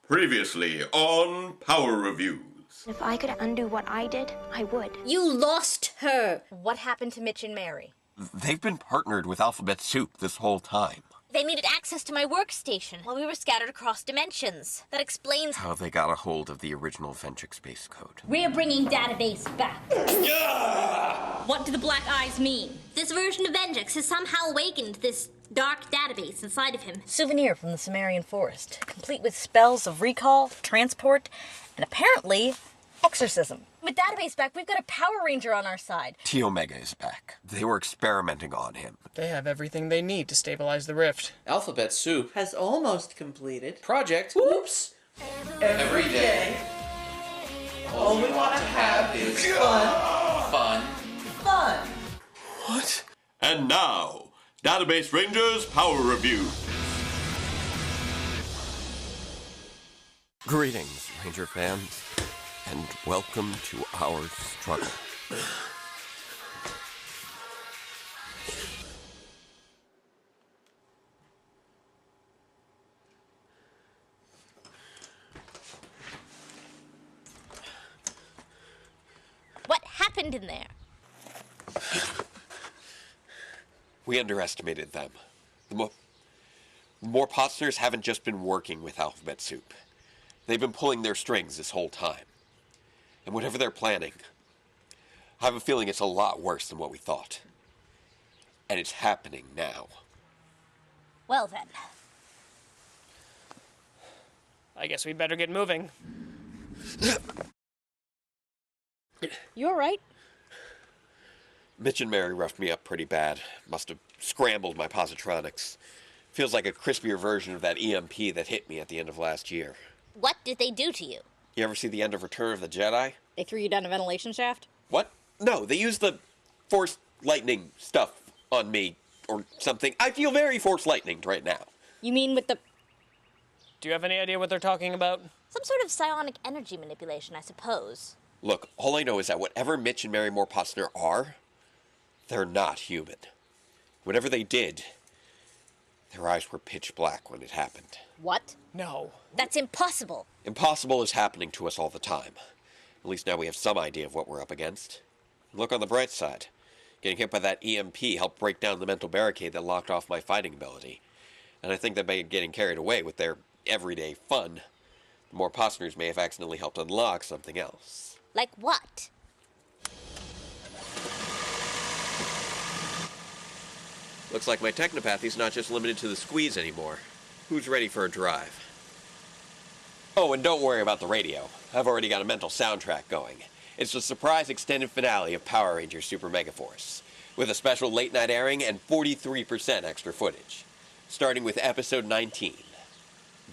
Previously on Power Reviews. If I could undo what I did, I would. You lost her! What happened to Mitch and Mary? They've been partnered with Alphabet Soup this whole time. They needed access to my workstation while we were scattered across dimensions. That explains How they got a hold of the original Ventrix base code. We're bringing database back. What do the black eyes mean? This version of Ventrix has somehow awakened this dark database inside of him. Souvenir from the Sumerian forest, complete with spells of recall, transport, and apparently exorcism. With database back, we've got a Power Ranger on our side. T Omega is back. They were experimenting on him. They have everything they need to stabilize the rift. Alphabet Soup has almost completed Project Oops! Every day. All we want to have is Fun. fun. What? And now, Database Rangers Power Review. Greetings, Ranger fans, and welcome to our struggle. What happened in there? We underestimated them. The Morpotzers haven't just been working with Alphabet Soup. They've been pulling their strings this whole time. And whatever they're planning, I have a feeling it's a lot worse than what we thought. And it's happening now. Well then. I guess we better get moving. You alright? Mitch and Mary roughed me up pretty bad. Must have scrambled my positronics. Feels like a crispier version of that EMP that hit me at the end of last year. What did they do to you? You ever see the end of Return of the Jedi? They threw you down a ventilation shaft? What? No, they used the Force Lightning stuff on me, or something. I feel very Force Lightninged right now. You mean with the... Do you have any idea what they're talking about? Some sort of psionic energy manipulation, I suppose. Look, all I know is that whatever Mitch and Mary Morpotzner are, they're not human. Whatever they did, their eyes were pitch black when it happened. What? No. That's impossible. Impossible is happening to us all the time. At least now we have some idea of what we're up against. Look on the bright side. Getting hit by that EMP helped break down the mental barricade that locked off my fighting ability. And I think that by getting carried away with their everyday fun, the Morpotzners may have accidentally helped unlock something else. Like what? Looks like my technopathy's not just limited to the squeeze anymore. Who's ready for a drive? Oh, and don't worry about the radio. I've already got a mental soundtrack going. It's the surprise extended finale of Power Rangers Super Megaforce, with a special late-night airing and 43% extra footage. Starting with episode 19,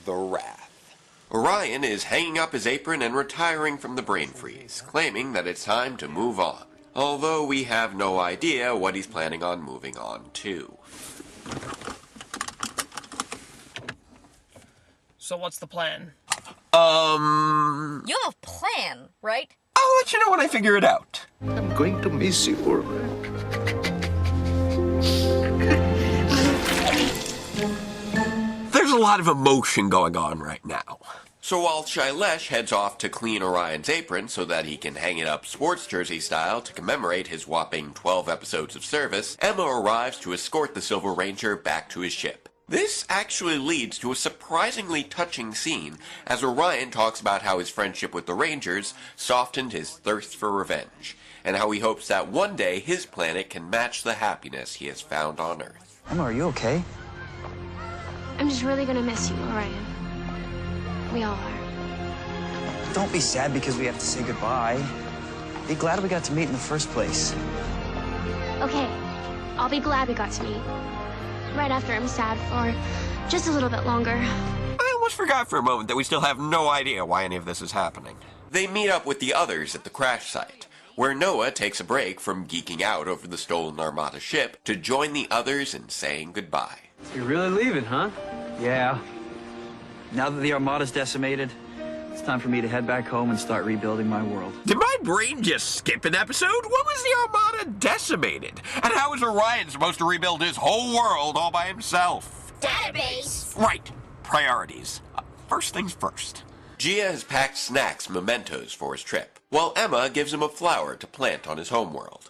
The Wrath. Orion is hanging up his apron and retiring from the brain freeze, claiming that it's time to move on. Although we have no idea what he's planning on moving on to. So what's the plan? You have a plan, right? I'll let you know when I figure it out. I'm going to miss you, Orion. There's a lot of emotion going on right now. So while Shailesh heads off to clean Orion's apron so that he can hang it up sports jersey style to commemorate his whopping 12 episodes of service, Emma arrives to escort the Silver Ranger back to his ship. This actually leads to a surprisingly touching scene as Orion talks about how his friendship with the Rangers softened his thirst for revenge, and how he hopes that one day his planet can match the happiness he has found on Earth. Emma, are you okay? I'm just really gonna miss you, Orion. We all are. Don't be sad because we have to say goodbye. Be glad we got to meet in the first place. Okay, I'll be glad we got to meet. Right after I'm sad for just a little bit longer. I almost forgot for a moment that we still have no idea why any of this is happening. They meet up with the others at the crash site, where Noah takes a break from geeking out over the stolen Armada ship to join the others in saying goodbye. You're really leaving, huh? Yeah. Now that the Armada's decimated, it's time for me to head back home and start rebuilding my world. Did my brain just skip an episode? What was the Armada decimated? And how is Orion supposed to rebuild his whole world all by himself? Database! Right. Priorities. first things first. Gia has packed snacks and mementos for his trip, while Emma gives him a flower to plant on his homeworld,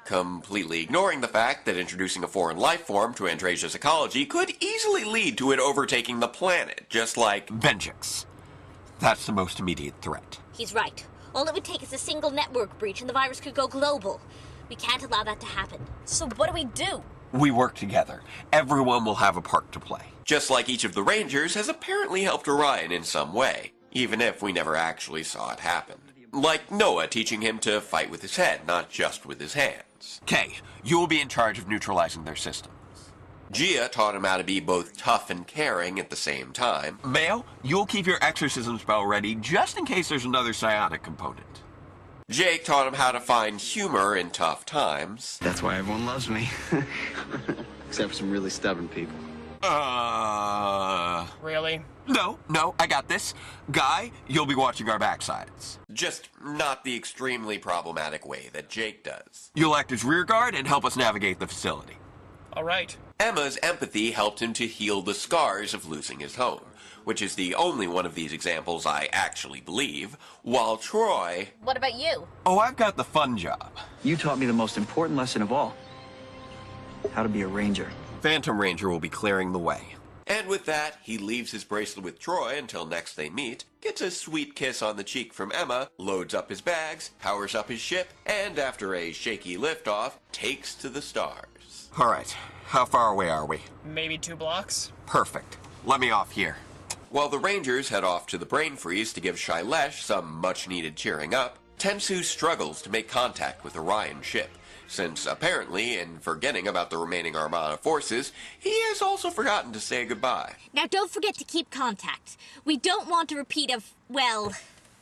completely ignoring the fact that introducing a foreign life form to Andresia's ecology could easily lead to it overtaking the planet, just like Vengeance. That's the most immediate threat. He's right. All it would take is a single network breach and the virus could go global. We can't allow that to happen. So what do we do? We work together. Everyone will have a part to play. Just like each of the Rangers has apparently helped Orion in some way, even if we never actually saw it happen. Like Noah teaching him to fight with his head, not just with his hands. Kay, you will be in charge of neutralizing their systems. Gia taught him how to be both tough and caring at the same time. Mayo, you'll keep your exorcism spell ready just in case there's another psionic component. Jake taught him how to find humor in tough times. That's why everyone loves me. Except for some really stubborn people. Really? No, I got this. Guy, you'll be watching our backsides. Just not the extremely problematic way that Jake does. You'll act as rear guard and help us navigate the facility. All right. Emma's empathy helped him to heal the scars of losing his home, which is the only one of these examples I actually believe, while Troy... What about you? Oh, I've got the fun job. You taught me the most important lesson of all. How to be a ranger. Phantom Ranger will be clearing the way. And with that, he leaves his bracelet with Troy until next they meet, gets a sweet kiss on the cheek from Emma, loads up his bags, powers up his ship, and after a shaky liftoff, takes to the stars. All right, how far away are we? Maybe 2 blocks? Perfect. Let me off here. While the Rangers head off to the brain freeze to give Shailesh some much-needed cheering up, Tensu struggles to make contact with Orion's ship, since apparently, in forgetting about the remaining Armada forces, he has also forgotten to say goodbye. Now don't forget to keep contact. We don't want a repeat of, well...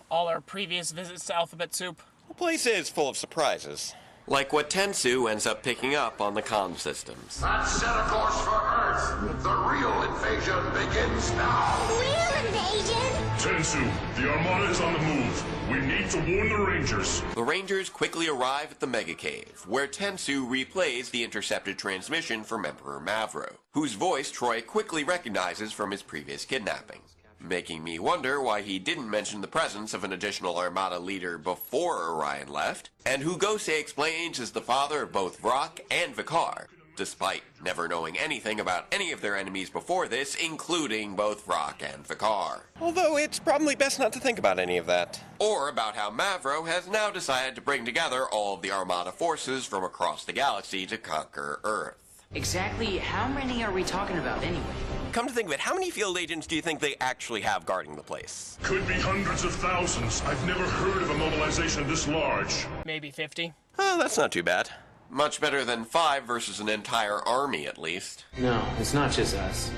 All our previous visits to Alphabet Soup. The place is full of surprises. Like what Tensu ends up picking up on the comm systems. Let's set a course for Earth. The real invasion begins now. Real invasion? Tensu, the Armada is on the move. We need to warn the Rangers. The Rangers quickly arrive at the Mega Cave, where Tensu replays the intercepted transmission from Emperor Mavro, whose voice Troy quickly recognizes from his previous kidnapping. Making me wonder why he didn't mention the presence of an additional Armada leader before Orion left, and who Gosei explains is the father of both Rock and Vikar, despite never knowing anything about any of their enemies before this, including both Rock and Vikar. Although it's probably best not to think about any of that. Or about how Mavro has now decided to bring together all of the Armada forces from across the galaxy to conquer Earth. Exactly how many are we talking about anyway? Come to think of it, how many field agents do you think they actually have guarding the place? Could be hundreds of thousands. I've never heard of a mobilization this large. Maybe 50. Oh, that's not too bad. Much better than 5 versus an entire army, at least. No, it's not just us.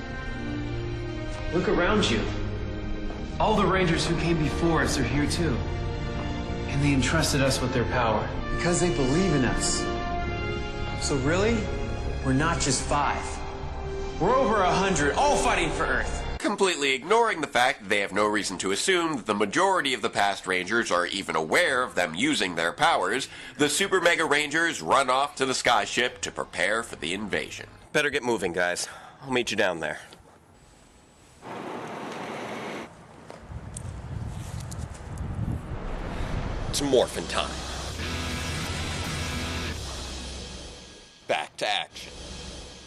Look around you. All the Rangers who came before us are here too. And they entrusted us with their power. Because they believe in us. So really, we're not just 5. We're over 100, all fighting for Earth. Completely ignoring the fact that they have no reason to assume that the majority of the past Rangers are even aware of them using their powers, the Super Mega Rangers run off to the skyship to prepare for the invasion. Better get moving, guys. I'll meet you down there. It's morphin' time. Back to action.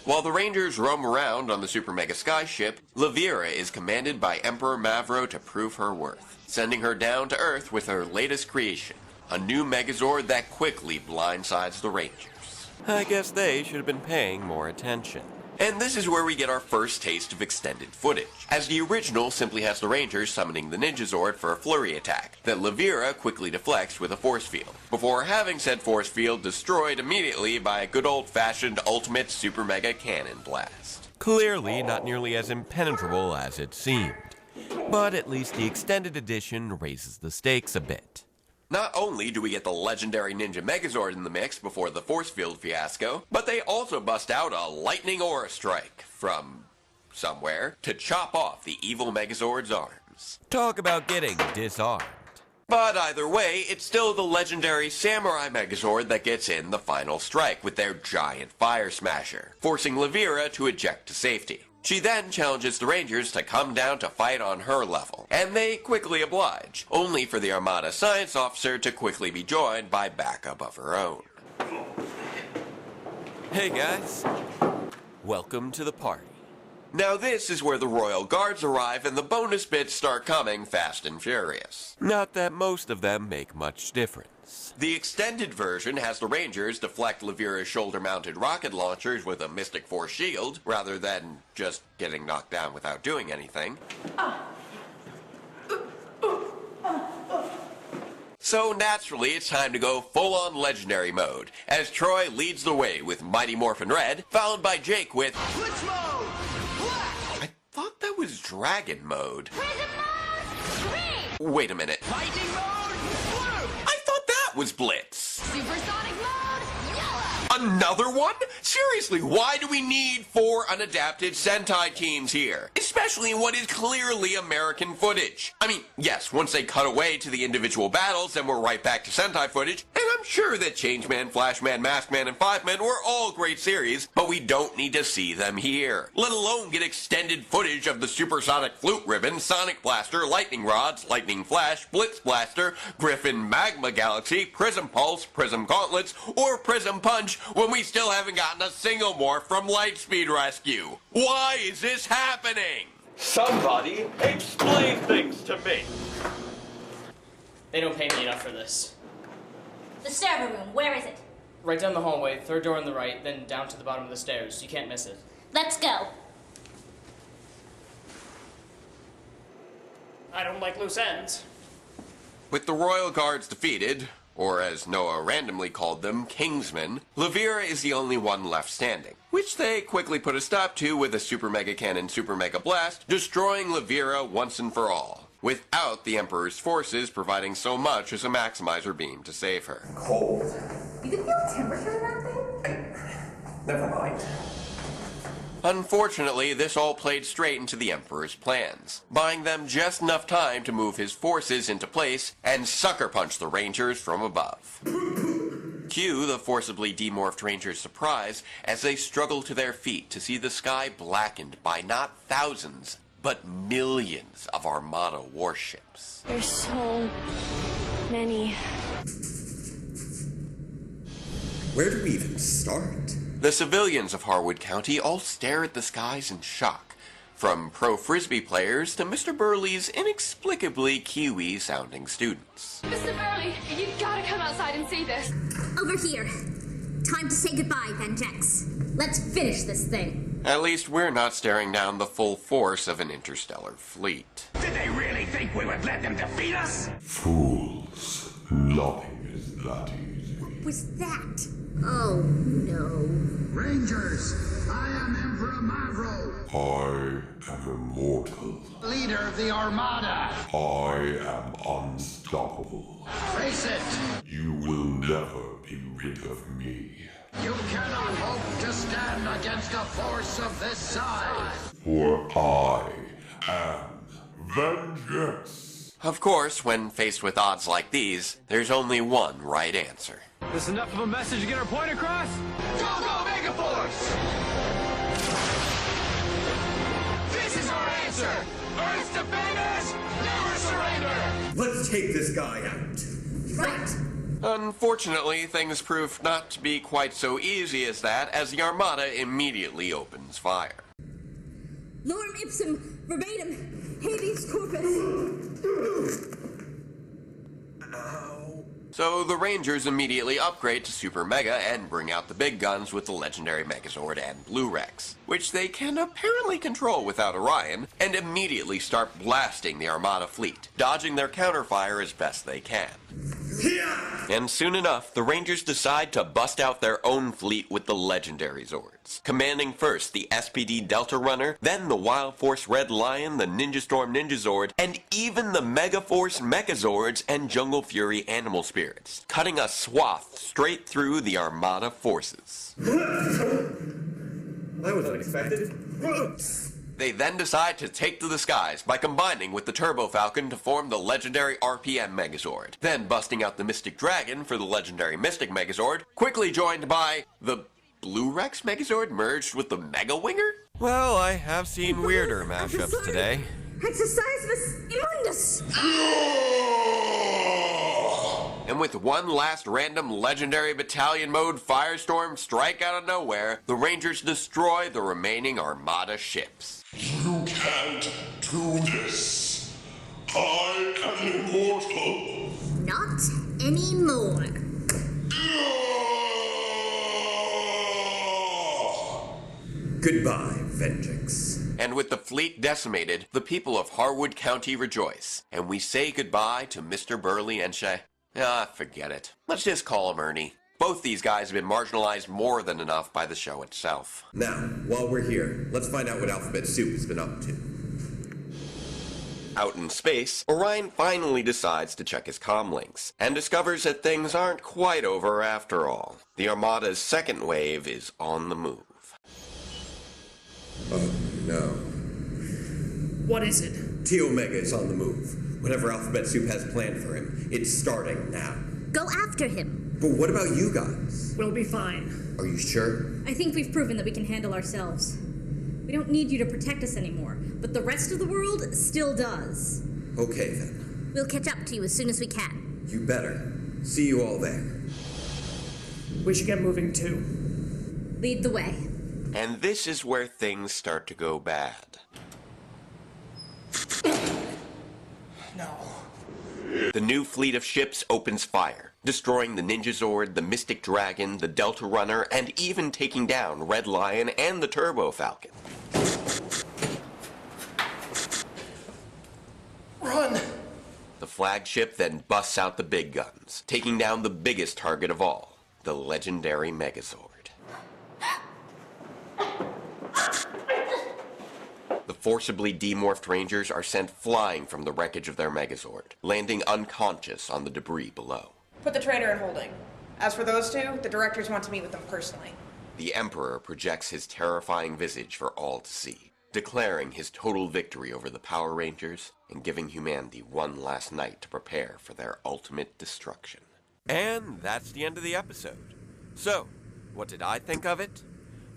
While the Rangers roam around on the Super Mega Skyship, Levira is commanded by Emperor Mavro to prove her worth, sending her down to Earth with her latest creation, a new Megazord that quickly blindsides the Rangers. I guess they should have been paying more attention. And this is where we get our first taste of extended footage, as the original simply has the Rangers summoning the Ninja Zord for a flurry attack that Levira quickly deflects with a force field, before having said force field destroyed immediately by a good old-fashioned ultimate super mega cannon blast. Clearly not nearly as impenetrable as it seemed, but at least the extended edition raises the stakes a bit. Not only do we get the legendary Ninja Megazord in the mix before the force field fiasco, but they also bust out a lightning aura strike from somewhere to chop off the evil Megazord's arms. Talk about getting disarmed. But either way, it's still the legendary Samurai Megazord that gets in the final strike with their giant fire smasher, forcing Levira to eject to safety. She then challenges the Rangers to come down to fight on her level, and they quickly oblige, only for the Armada science officer to quickly be joined by backup of her own. Hey guys, welcome to the party. Now this is where the Royal Guards arrive and the bonus bits start coming fast and furious. Not that most of them make much difference. The extended version has the Rangers deflect Levira's shoulder-mounted rocket launchers with a Mystic Force shield, rather than just getting knocked down without doing anything. So naturally, it's time to go full-on legendary mode, as Troy leads the way with Mighty Morphin Red, followed by Jake with Glitch Mode! I thought that was Dragon Mode. Prism mode 3! Wait a minute. Lightning mode, blue! I thought that was Blitz. Supersonic mode yellow! Another one? Seriously, why do we need 4 unadapted Sentai teams here? Especially in what is clearly American footage. I mean, yes, once they cut away to the individual battles, then we're right back to Sentai footage, and I'm sure that Changeman, Flashman, Maskman, and Fiveman were all great series, but we don't need to see them here. Let alone get extended footage of the Supersonic Flute Ribbon, Sonic Blaster, Lightning Rods, Lightning Flash, Blitz Blaster, Griffin Magma Galaxy, Prism Pulse, Prism Gauntlets, or Prism Punch when we still haven't gotten a single morph from Lightspeed Rescue. Why is this happening? Somebody explain things to me. They don't pay me enough for this. The server room, where is it? Right down the hallway, third door on the right, then down to the bottom of the stairs. You can't miss it. Let's go. I don't like loose ends. With the Royal Guards defeated, or as Noah randomly called them, Kingsmen, Levira is the only one left standing, which they quickly put a stop to with a Super Mega Cannon Super Mega Blast, destroying Levira once and for all, without the Emperor's forces providing so much as a Maximizer beam to save her. Cold. You can feel the temperature in that thing? Never mind. Unfortunately, this all played straight into the Emperor's plans, buying them just enough time to move his forces into place and sucker punch the Rangers from above. Cue the forcibly demorphed Rangers' surprise as they struggle to their feet to see the sky blackened by not thousands, but millions of Armada warships. There's so many. Where do we even start? The civilians of Harwood County all stare at the skies in shock, from pro Frisbee players to Mr. Burley's inexplicably Kiwi-sounding students. Mr. Burley, you gotta come outside and see this. Over here. Time to say goodbye, Vengex. Let's finish this thing. At least we're not staring down the full force of an interstellar fleet. Did they really think we would let them defeat us? Fools. Nothing is that easy. What was that? Oh, no. Rangers, I am Emperor Mavro. I am immortal. Leader of the Armada. I am unstoppable. Face it. You will never be rid of me. You cannot hope to stand against a force of this size. For I am vengeance. Of course, when faced with odds like these, there's only one right answer. This enough of a message to get our point across? Go, go, Megaforce! This is our answer! Earth's defenders, never surrender! Let's take this guy out. Right. Unfortunately, things proved not to be quite so easy as that, as the Armada immediately opens fire. Lorem ipsum verbatim habeas corpus. So the Rangers immediately upgrade to Super Mega and bring out the big guns with the legendary Megazord and Blue Rex, which they can apparently control without Orion, and immediately start blasting the Armada fleet, dodging their counterfire as best they can. And soon enough, the Rangers decide to bust out their own fleet with the legendary Zords, commanding first the SPD Delta Runner, then the Wild Force Red Lion, the Ninja Storm Ninja Zord, and even the Megaforce Mechazords and Jungle Fury Animal Spirits, cutting a swath straight through the Armada forces. That was unexpected. They then decide to take to the skies by combining with the Turbo Falcon to form the legendary RPM Megazord, then busting out the Mystic Dragon for the legendary Mystic Megazord, quickly joined by the Blue Rex Megazord merged with the Mega Winger? Well, I have seen weirder mashups today. Exercise imundus! And with one last random legendary battalion mode firestorm strike out of nowhere, the Rangers destroy the remaining Armada ships. You can't do this. I am immortal. Not anymore. Goodbye, Vengeance. And with the fleet decimated, the people of Harwood County rejoice, and we say goodbye to Mr. Burley and forget it. Let's just call him Ernie. Both these guys have been marginalized more than enough by the show itself. Now, while we're here, let's find out what Alphabet Soup has been up to. Out in space, Orion finally decides to check his comm links, and discovers that things aren't quite over after all. The Armada's second wave is on the move. Oh, no. What is it? T Omega is on the move. Whatever Alphabet Soup has planned for him, it's starting now. Go after him. But what about you guys? We'll be fine. Are you sure? I think we've proven that we can handle ourselves. We don't need you to protect us anymore, but the rest of the world still does. Okay, then. We'll catch up to you as soon as we can. You better. See you all there. We should get moving too. Lead the way. And this is where things start to go bad. No. The new fleet of ships opens fire, destroying the Ninja Zord, the Mystic Dragon, the Delta Runner, and even taking down Red Lion and the Turbo Falcon. Run! The flagship then busts out the big guns, taking down the biggest target of all, the legendary Megazord. The forcibly demorphed Rangers are sent flying from the wreckage of their Megazord, landing unconscious on the debris below. Put the traitor in holding. As for those two, the directors want to meet with them personally. The Emperor projects his terrifying visage for all to see, declaring his total victory over the Power Rangers and giving humanity one last night to prepare for their ultimate destruction. And that's the end of the episode. So, what did I think of it?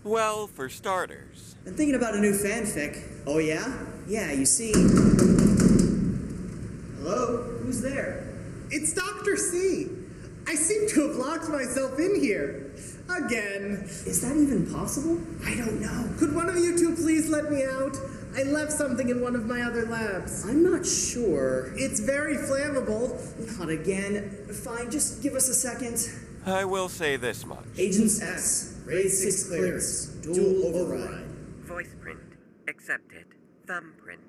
Well, for starters... Been thinking about a new fanfic. Oh yeah? Yeah, you see... Hello? Who's there? It's Dr. C. I seem to have locked myself in here. Again. Is that even possible? I don't know. Could one of you two please let me out? I left something in one of my other labs. I'm not sure. It's very flammable. Not again. Fine, just give us a second. I will say this much. Agents S, Grade 6 clearance, dual override. Voice print, accepted. Thumbprint,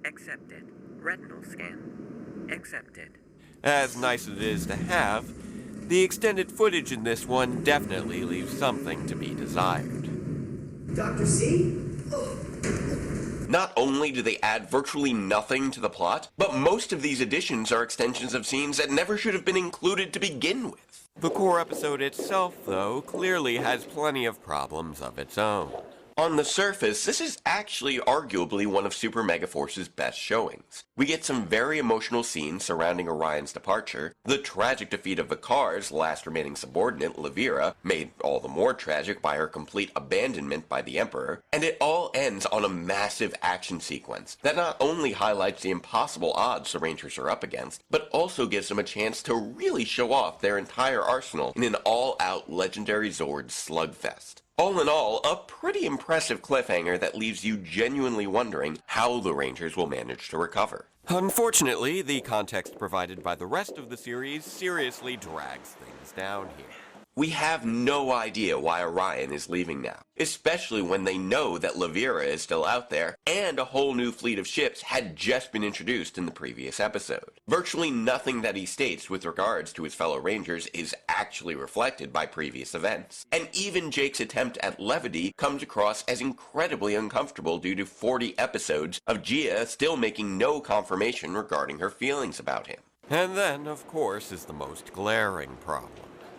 accepted. Retinal scan, accepted. As nice as it is to have, the extended footage in this one definitely leaves something to be desired. Dr. C? Not only do they add virtually nothing to the plot, but most of these additions are extensions of scenes that never should have been included to begin with. The core episode itself, though, clearly has plenty of problems of its own. On the surface, this is actually arguably one of Super Megaforce's best showings. We get some very emotional scenes surrounding Orion's departure, the tragic defeat of Vikar's last remaining subordinate, Levira, made all the more tragic by her complete abandonment by the Emperor, and it all ends on a massive action sequence that not only highlights the impossible odds the Rangers are up against, but also gives them a chance to really show off their entire arsenal in an all-out legendary Zord slugfest. All in all, a pretty impressive cliffhanger that leaves you genuinely wondering how the Rangers will manage to recover. Unfortunately, the context provided by the rest of the series seriously drags things down here. We have no idea why Orion is leaving now, especially when they know that Levira is still out there, and a whole new fleet of ships had just been introduced in the previous episode. Virtually nothing that he states with regards to his fellow Rangers is actually reflected by previous events, and even Jake's attempt at levity comes across as incredibly uncomfortable due to 40 episodes of Gia still making no confirmation regarding her feelings about him. And then, of course, is the most glaring problem.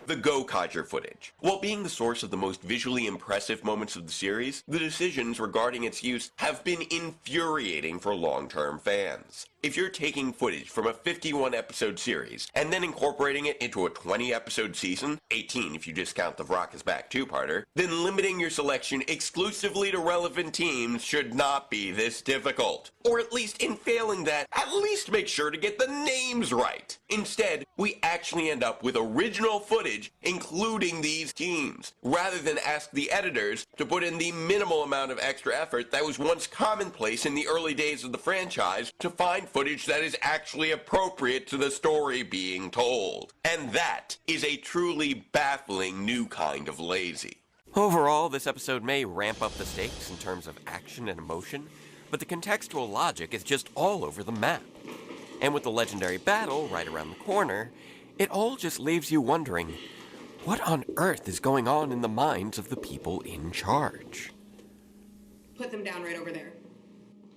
The Gokaiger footage. While being the source of the most visually impressive moments of the series, the decisions regarding its use have been infuriating for long-term fans. If you're taking footage from a 51-episode series and then incorporating it into a 20-episode season, 18 if you discount the Vrock is Back two-parter, then limiting your selection exclusively to relevant teams should not be this difficult. Or at least in failing that, at least make sure to get the names right. Instead, we actually end up with original footage including these teams, rather than ask the editors to put in the minimal amount of extra effort that was once commonplace in the early days of the franchise to find footage that is actually appropriate to the story being told. And that is a truly baffling new kind of lazy. Overall, this episode may ramp up the stakes in terms of action and emotion, but the contextual logic is just all over the map. And with the legendary battle right around the corner, it all just leaves you wondering, what on earth is going on in the minds of the people in charge? Put them down right over there.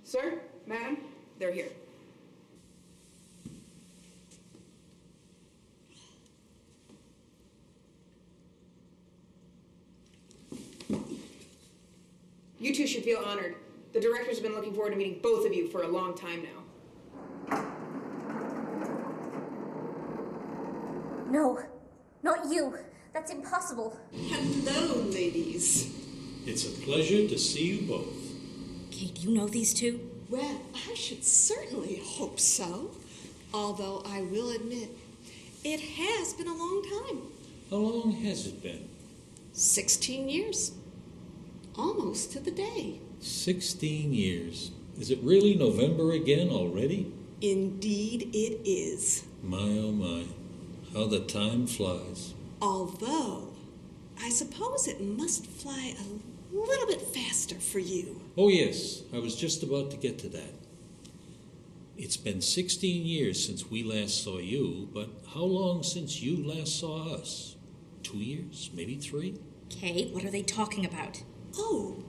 Sir, madam, they're here. You two should feel honored. The directors have been looking forward to meeting both of you for a long time now. No, not you. That's impossible. Hello, ladies. It's a pleasure to see you both. Kate, do you know these two? Well, I should certainly hope so. Although I will admit, it has been a long time. How long has it been? 16 years. Almost to the day. 16 years. Is it really November again already? Indeed it is. My oh my, how the time flies. Although, I suppose it must fly a little bit faster for you. Oh yes, I was just about to get to that. It's been 16 years since we last saw you, but how long since you last saw us? 2 years? Maybe 3? Kate, what are they talking about? Oh,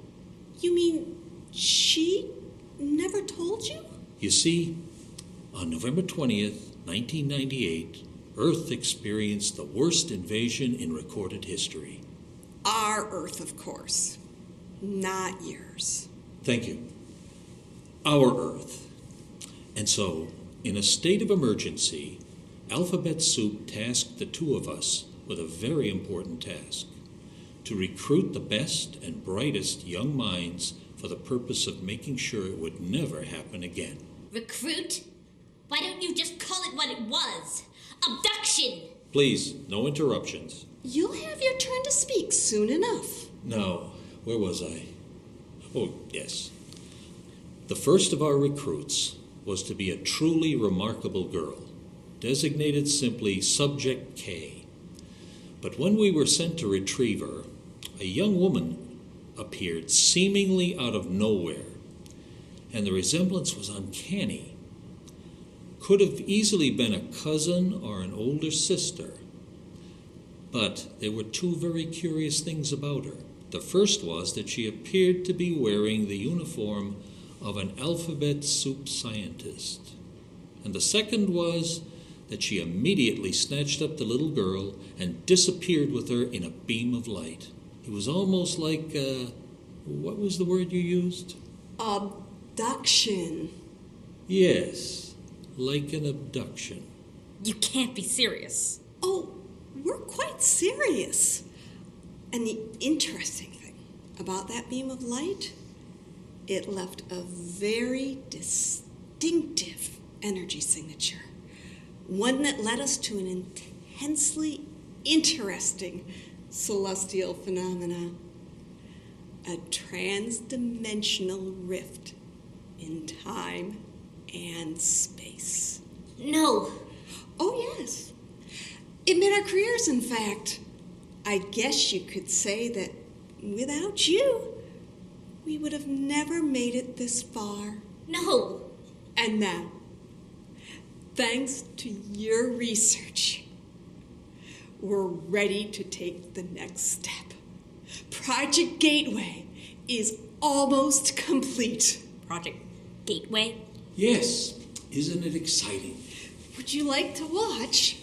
you mean she never told you? You see, on November 20th, 1998, Earth experienced the worst invasion in recorded history. Our Earth, of course. Not yours. Thank you. Our Earth. And so, in a state of emergency, Alphabet Soup tasked the two of us with a very important task: to recruit the best and brightest young minds for the purpose of making sure it would never happen again. Recruit? Why don't you just call it what it was? Abduction! Please, no interruptions. You'll have your turn to speak soon enough. Now, where was I? Oh, yes. The first of our recruits was to be a truly remarkable girl, designated simply Subject K. But when we were sent to retrieve her, a young woman appeared seemingly out of nowhere, and the resemblance was uncanny. Could have easily been a cousin or an older sister. But there were two very curious things about her. The first was that she appeared to be wearing the uniform of an Alphabet Soup scientist. And the second was that she immediately snatched up the little girl and disappeared with her in a beam of light. It was almost like, what was the word you used? Abduction. Yes, like an abduction. You can't be serious. Oh, we're quite serious. And the interesting thing about that beam of light, it left a very distinctive energy signature. One that led us to an intensely interesting celestial phenomena. A trans-dimensional rift in time and space. No. Oh, yes. It made our careers, in fact. I guess you could say that without you, we would have never made it this far. No. And now, thanks to your research, we're ready to take the next step. Project Gateway is almost complete. Project Gateway? Yes, isn't it exciting? Would you like to watch?